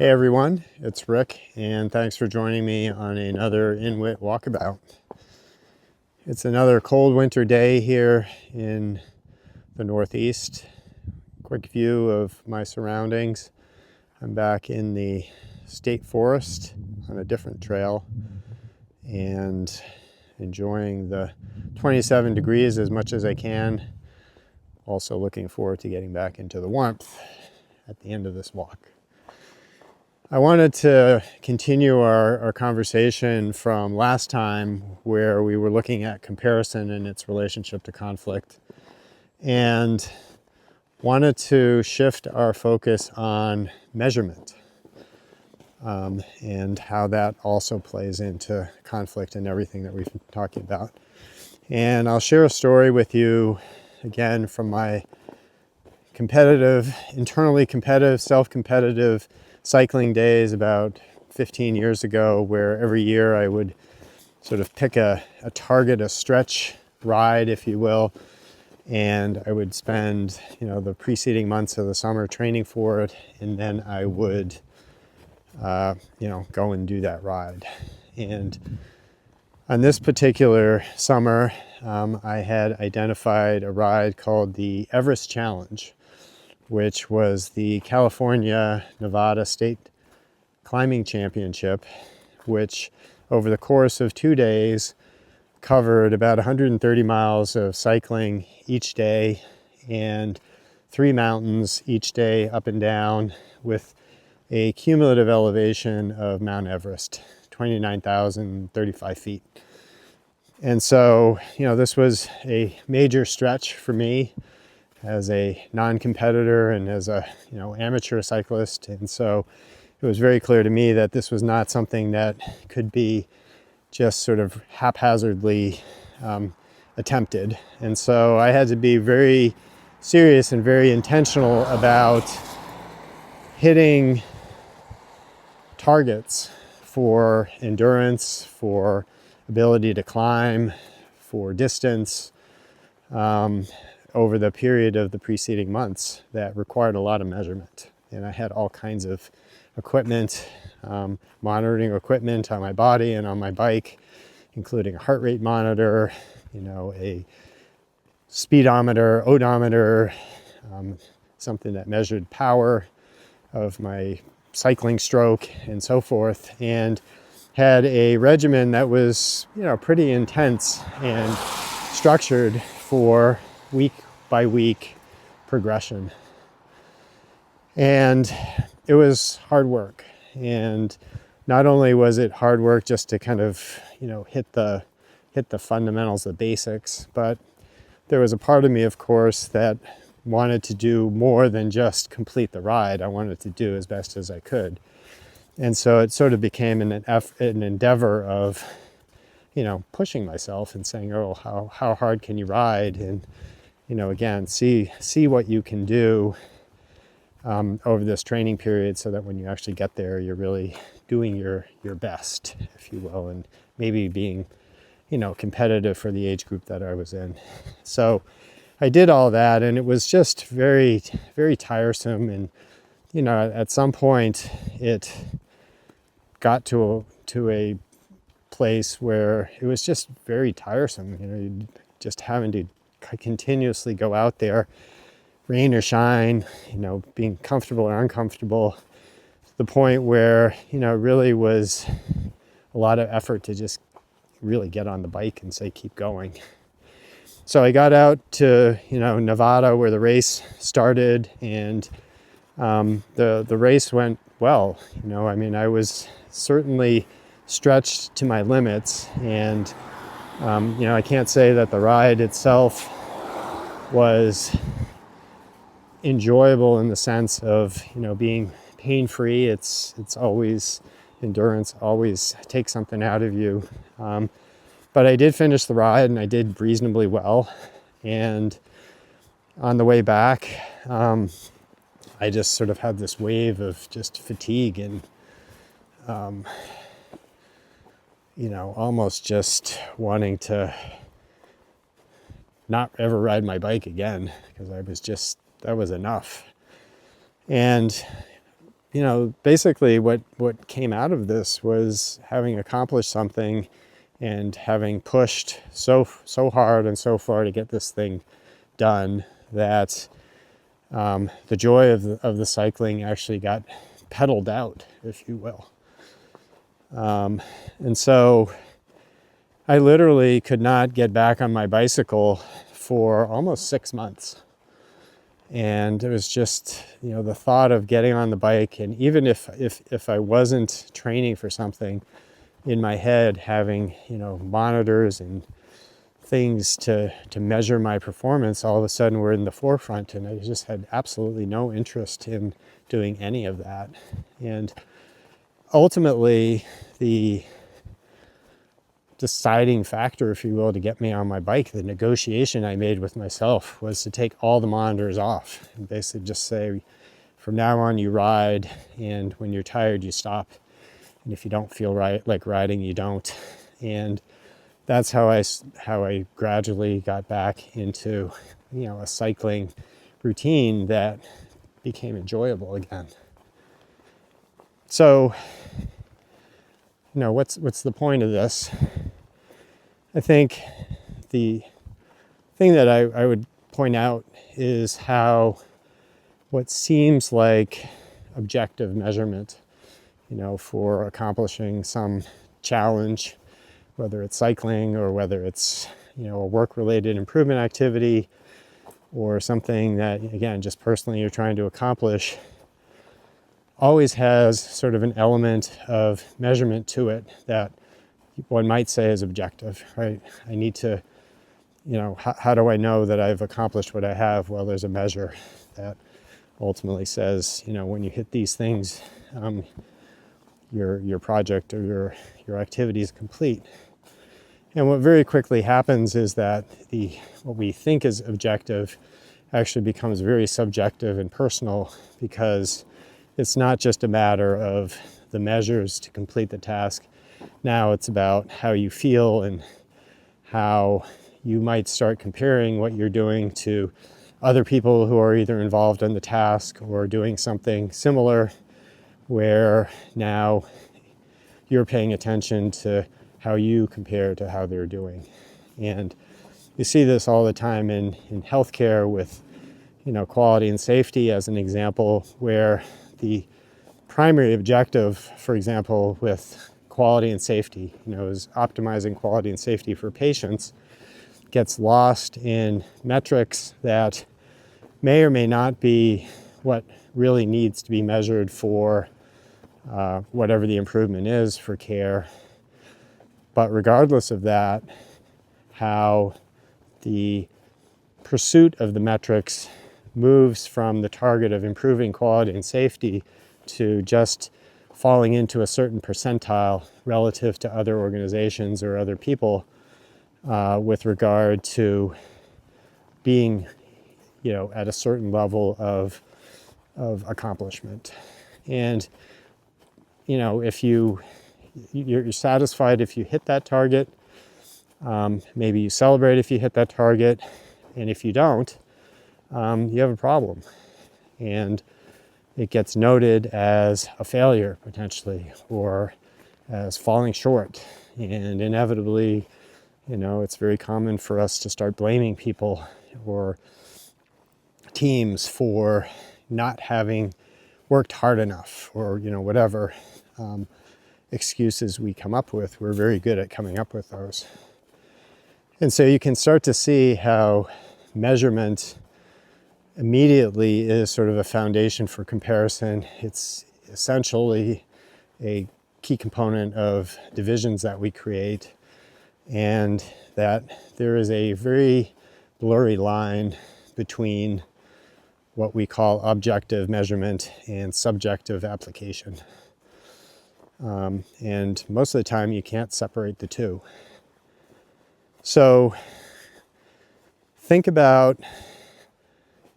Hey everyone, it's Rick, and thanks for joining me on another Inwyt Walkabout. It's another cold winter day here in the Northeast. Quick view of my surroundings. I'm back in the state forest on a different trail and enjoying the 27 degrees as much as I can. Also looking forward to getting back into the warmth at the end of this walk. I wanted to continue our conversation from last time where we were looking at comparison and its relationship to conflict, and wanted to shift our focus on measurement and how that also plays into conflict and everything that we've been talking about. And I'll share a story with you again from my internally competitive, self-competitive cycling days about 15 years ago, where every year I would sort of pick a target, a stretch ride, if you will, and I would spend, the preceding months of the summer training for it, and then I would, go and do that ride. And on this particular summer, I had identified a ride called the Everest Challenge, which was the California-Nevada State Climbing Championship, which over the course of 2 days covered about 130 miles of cycling each day and 3 mountains each day up and down, with a cumulative elevation of Mount Everest, 29,035 feet. And so, this was a major stretch for me as a non-competitor and as a amateur cyclist. And so it was very clear to me that this was not something that could be just sort of haphazardly attempted. And so I had to be very serious and very intentional about hitting targets for endurance, for ability to climb, for distance, over the period of the preceding months that required a lot of measurement. And I had all kinds of equipment, monitoring equipment on my body and on my bike, including a heart rate monitor, a speedometer, odometer, something that measured power of my cycling stroke and so forth, and had a regimen that was, pretty intense and structured for week by week progression. And it was hard work. And not only was it hard work just to kind of, hit the fundamentals, the basics, but there was a part of me, of course, that wanted to do more than just complete the ride. I wanted to do as best as I could. And so it sort of became an endeavor of, pushing myself and saying, oh, how hard can you ride? And, again, see what you can do over this training period, so that when you actually get there, you're really doing your best, if you will, and maybe being, competitive for the age group that I was in. So I did all that, and it was just very, very tiresome. And, at some point it got to a place where it was just very tiresome, just having to continuously go out there, rain or shine, being comfortable or uncomfortable, to the point where, it really was a lot of effort to just really get on the bike and say, keep going. So I got out to, Nevada, where the race started, and the race went well. I was certainly stretched to my limits, and I can't say that the ride itself was enjoyable in the sense of, being pain-free. It's always endurance, always takes something out of you. But I did finish the ride, and I did reasonably well. And on the way back, I just sort of had this wave of just fatigue and, almost just wanting to not ever ride my bike again, because that was enough. And, basically what came out of this was having accomplished something and having pushed so hard and so far to get this thing done that the joy of the cycling actually got pedaled out, if you will. And so I literally could not get back on my bicycle for almost 6 months. And it was just, the thought of getting on the bike, and even if I wasn't training for something, in my head having, monitors and things to measure my performance, all of a sudden were in the forefront, and I just had absolutely no interest in doing any of that. And ultimately, the deciding factor, if you will, to get me on my bike, the negotiation I made with myself, was to take all the monitors off and basically just say, from now on you ride, and when you're tired you stop, and if you don't feel like riding, you don't. And that's how I gradually got back into a cycling routine that became enjoyable again. So what's the point of this? I think the thing that I would point out is how what seems like objective measurement, for accomplishing some challenge, whether it's cycling or whether it's, a work-related improvement activity or something that, again, just personally you're trying to accomplish, always has sort of an element of measurement to it that one might say is objective, right? I need to, how do I know that I've accomplished what I have? Well, there's a measure that ultimately says, when you hit these things, your project or your activity is complete. And what very quickly happens is that what we think is objective actually becomes very subjective and personal, because it's not just a matter of the measures to complete the task. Now it's about how you feel and how you might start comparing what you're doing to other people who are either involved in the task or doing something similar, where now you're paying attention to how you compare to how they're doing. And you see this all the time in healthcare with, quality and safety as an example, where the primary objective, for example, with quality and safety, is optimizing quality and safety for patients, gets lost in metrics that may or may not be what really needs to be measured for whatever the improvement is for care. But regardless of that, how the pursuit of the metrics moves from the target of improving quality and safety to just falling into a certain percentile relative to other organizations or other people with regard to being, at a certain level of accomplishment. And, if you're satisfied if you hit that target, maybe you celebrate if you hit that target, and if you don't, you have a problem. And it gets noted as a failure, potentially, or as falling short. And inevitably, it's very common for us to start blaming people or teams for not having worked hard enough, or, whatever excuses we come up with. We're very good at coming up with those. And so you can start to see how measurement immediately is sort of a foundation for comparison. It's essentially a key component of divisions that we create, and that there is a very blurry line between what we call objective measurement and subjective application. And most of the time you can't separate the two. So think about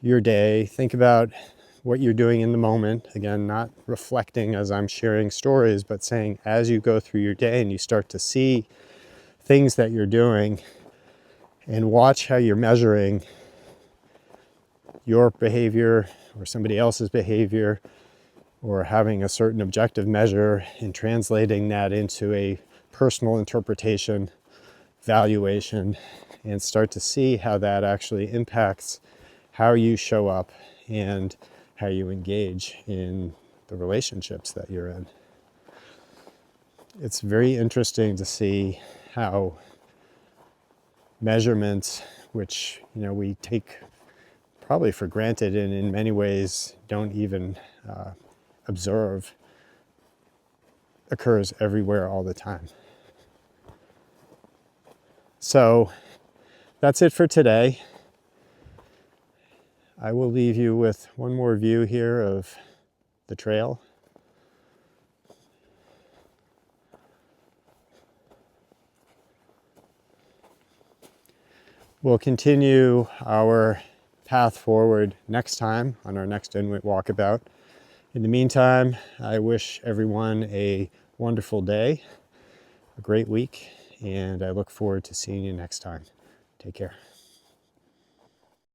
your day, think about what you're doing in the moment. Again, not reflecting as I'm sharing stories, but saying as you go through your day and you start to see things that you're doing, and watch how you're measuring your behavior or somebody else's behavior or having a certain objective measure and translating that into a personal interpretation, valuation, and start to see how that actually impacts how you show up and how you engage in the relationships that you're in. It's very interesting to see how measurements, which we take probably for granted and in many ways don't even observe, occurs everywhere all the time. So that's it for today. I will leave you with one more view here of the trail. We'll continue our path forward next time on our next Inwyt Walkabout. In the meantime, I wish everyone a wonderful day, a great week, and I look forward to seeing you next time. Take care.